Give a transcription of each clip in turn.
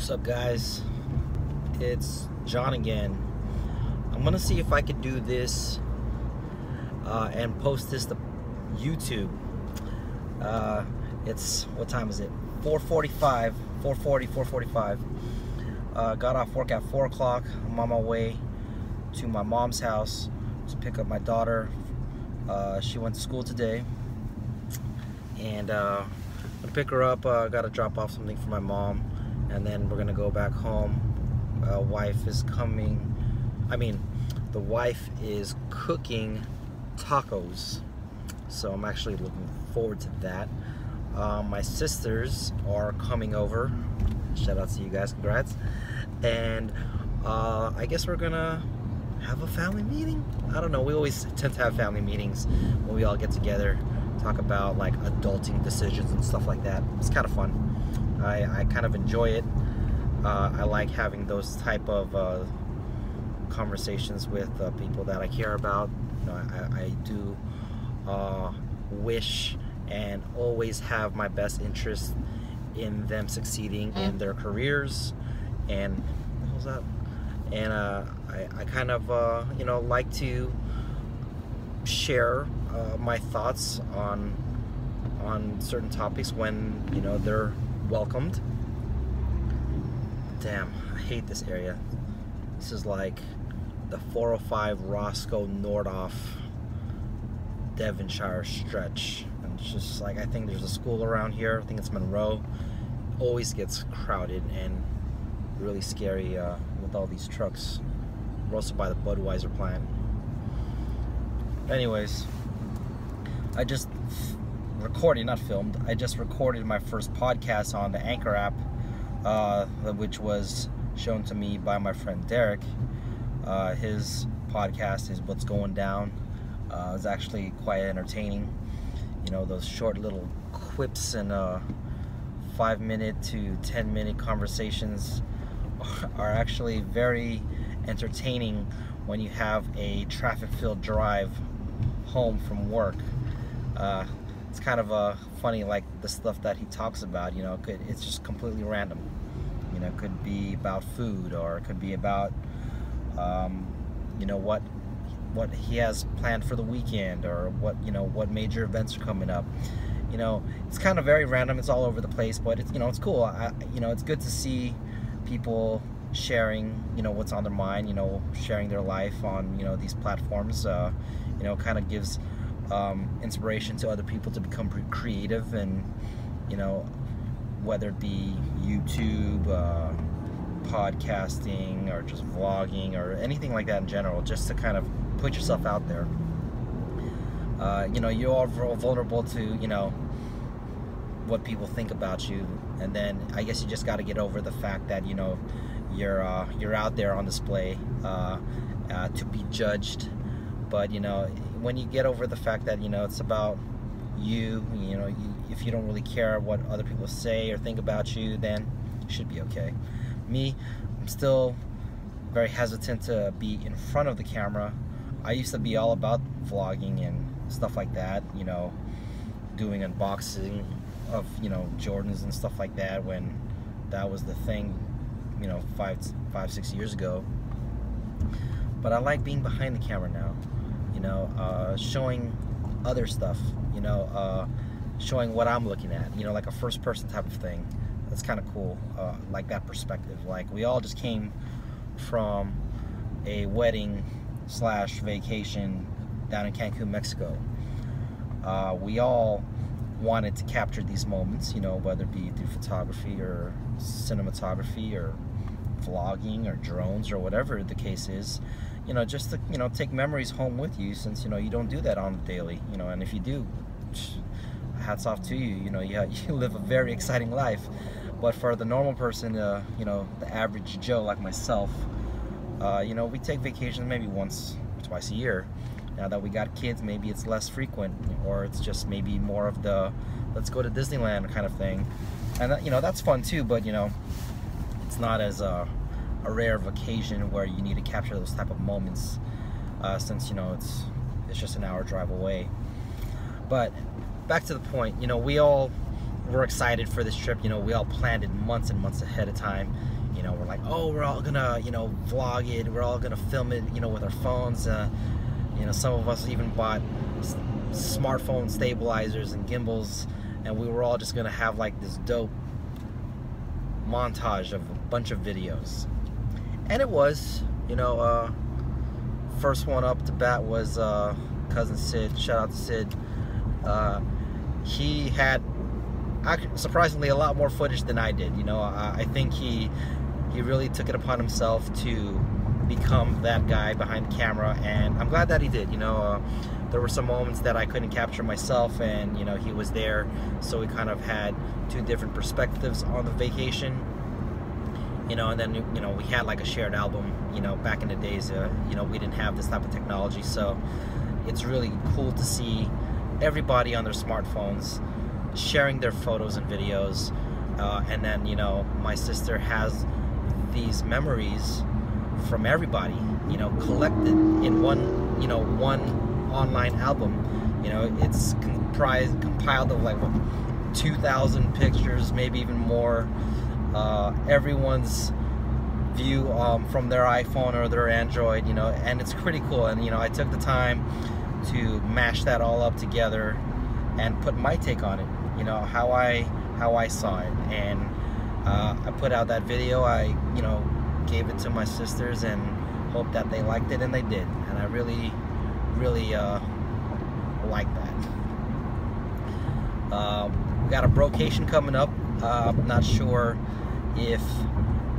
What's up, guys? It's John again. I'm gonna see if I could do this and post this to YouTube. It's, what time is it? 4:45, 4:45. Got off work at 4 o'clock. I'm on my way to my mom's house to pick up my daughter. She went to school today, and I'm gonna pick her up. Gotta drop off something for my mom, and then we're gonna go back home. Wife is coming. The wife is cooking tacos, so I'm actually looking forward to that. My sisters are coming over. Shout out to you guys, congrats. And I guess we're gonna have a family meeting. I don't know, we always tend to have family meetings when we all get together, talk about like adulting decisions and stuff like that. It's kind of fun. I kind of enjoy it. I like having those type of conversations with people that I care about. You know, I do wish and always have my best interest in them succeeding in their careers. And what was that? And I kind of like to share my thoughts on certain topics when they're welcomed. Damn, I hate this area. This is like the 405 Roscoe Nordoff Devonshire stretch, and it's just like, I think there's a school around here. I think it's Monroe. Always gets crowded and really scary with all these trucks. We're also by the Budweiser plant. Anyways, I just recorded, not filmed, I just recorded my first podcast on the Anchor app, which was shown to me by my friend Derek. His podcast is What's Going Down. It's actually quite entertaining. Those short little quips and 5-minute to 10-minute conversations are actually very entertaining when you have a traffic-filled drive home from work. It's kind of funny, like the stuff that he talks about. It's just completely random. It could be about food, or it could be about what he has planned for the weekend, or what major events are coming up. It's kind of very random. It's all over the place, but it's it's cool. It's good to see people sharing what's on their mind, sharing their life on these platforms. Kind of gives inspiration to other people to become creative, and whether it be YouTube, podcasting, or just vlogging, or anything like that in general, just to kind of put yourself out there. You're all vulnerable to what people think about you, and then I guess you just got to get over the fact that you're out there on display to be judged. But when you get over the fact that it's about you, if you don't really care what other people say or think about you, then you should be okay. Me, I'm still very hesitant to be in front of the camera. I used to be all about vlogging and stuff like that, doing unboxing of Jordans and stuff like that when that was the thing 5-6 years ago. But I like being behind the camera now, showing other stuff, showing what I'm looking at, like a first person type of thing. That's kind of cool, like that perspective. Like, we all just came from a wedding / vacation down in Cancun, Mexico. We all wanted to capture these moments, whether it be through photography or cinematography or vlogging or drones or whatever the case is, just to take memories home with you, since you don't do that on the daily, and if you do, hats off to you. You live a very exciting life. But for the normal person, the average Joe like myself, we take vacations maybe once or twice a year. Now that we got kids, maybe it's less frequent, or it's just maybe more of the let's go to Disneyland kind of thing. And that's fun too, but it's not as a rare of occasion where you need to capture those type of moments, since it's just an hour drive away. But back to the point, we all were excited for this trip. We all planned it months and months ahead of time. you know, we're like, oh, we're all gonna, you know, vlog it, we're all gonna film it, you know, with our phones. You know, some of us even bought smartphone stabilizers and gimbals, and we were all just gonna have like this dope montage of a bunch of videos. And it was, you know, first one up to bat was cousin Sid. Shout out to Sid. He had surprisingly a lot more footage than I did. You know, I think he really took it upon himself to become that guy behind the camera, and I'm glad that he did. You know, there were some moments that I couldn't capture myself, and you know, he was there, so we kind of had two different perspectives on the vacation. You know, and then, you know, we had like a shared album. You know, back in the days, you know, we didn't have this type of technology, so it's really cool to see everybody on their smartphones sharing their photos and videos. And then, you know, my sister has these memories from everybody, you know, collected in one, you know, one online album. You know, it's compiled of like, what, 2,000 pictures, maybe even more. Everyone's view from their iPhone or their Android, you know, and it's pretty cool. And you know, I took the time to mash that all up together and put my take on it, you know, how I saw it. And I put out that video. I, you know, gave it to my sisters and hoped that they liked it, and they did. And I really like that. We got a brocation coming up. I'm not sure if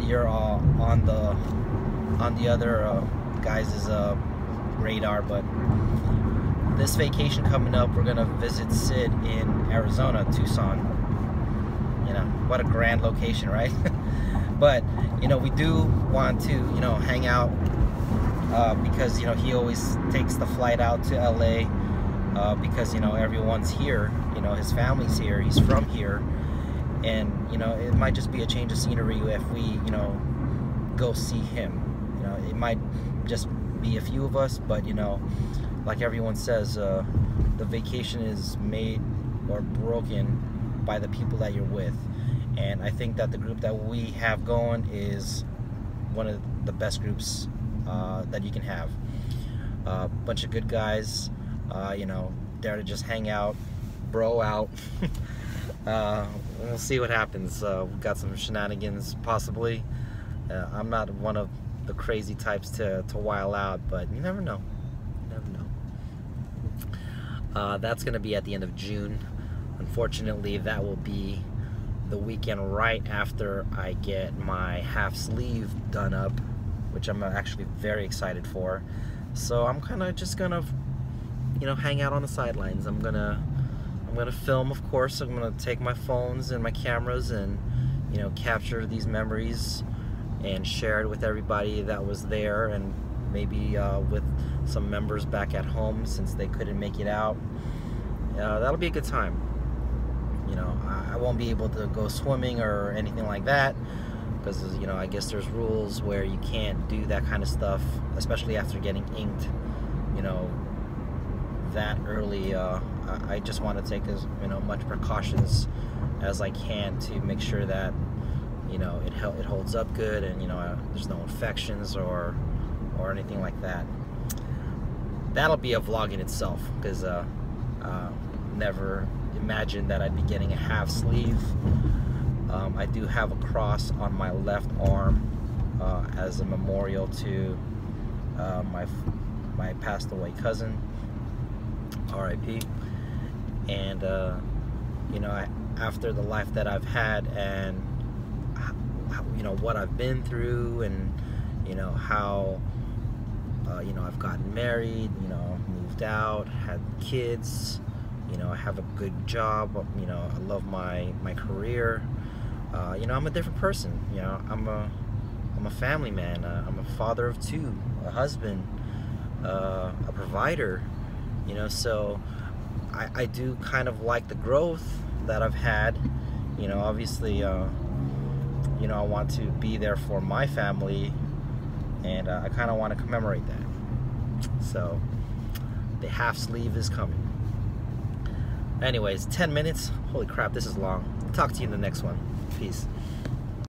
you're on the other guys' radar, but this vacation coming up, we're gonna visit Sid in Arizona, Tucson. You know, what a grand location, right? But you know, we do want to, you know, hang out because, you know, he always takes the flight out to LA because, you know, everyone's here, you know, his family's here, he's from here. And you know, it might just be a change of scenery if we, you know, go see him. You know, it might just be a few of us, but you know, like everyone says, the vacation is made or broken by the people that you're with. And I think that the group that we have going is one of the best groups that you can have. Bunch of good guys, you know, there to just hang out, bro out. We'll see what happens. We've got some shenanigans possibly. I'm not one of the crazy types to while out, but you never know. You never know. That's going to be at the end of June. Unfortunately, that will be the weekend right after I get my half sleeve done up, which I'm actually very excited for. So I'm kind of just gonna, you know, hang out on the sidelines. I'm gonna film, of course. I'm gonna take my phones and my cameras and, you know, capture these memories and share it with everybody that was there, and maybe with some members back at home since they couldn't make it out. That'll be a good time. You know, I won't be able to go swimming or anything like that because, you know, I guess there's rules where you can't do that kind of stuff, especially after getting inked, you know, that early. I just want to take as, you know, much precautions as I can to make sure that, you know, it holds up good, and you know, there's no infections or anything like that. That'll be a vlog in itself, because never imagined that I'd be getting a half sleeve. I do have a cross on my left arm as a memorial to my passed away cousin, R.I.P. And you know, after the life that I've had, and you know, what I've been through, and you know, how you know, I've gotten married, you know, moved out, had kids, you know, I have a good job, you know, I love my career. You know, I'm a different person. You know, I'm a family man. I'm a father of two, a husband, a provider. You know, so I do kind of like the growth that I've had. You know, obviously, you know, I want to be there for my family, and I kind of want to commemorate that. So the half sleeve is coming. Anyways, 10 minutes. Holy crap, this is long. Talk to you in the next one. Peace.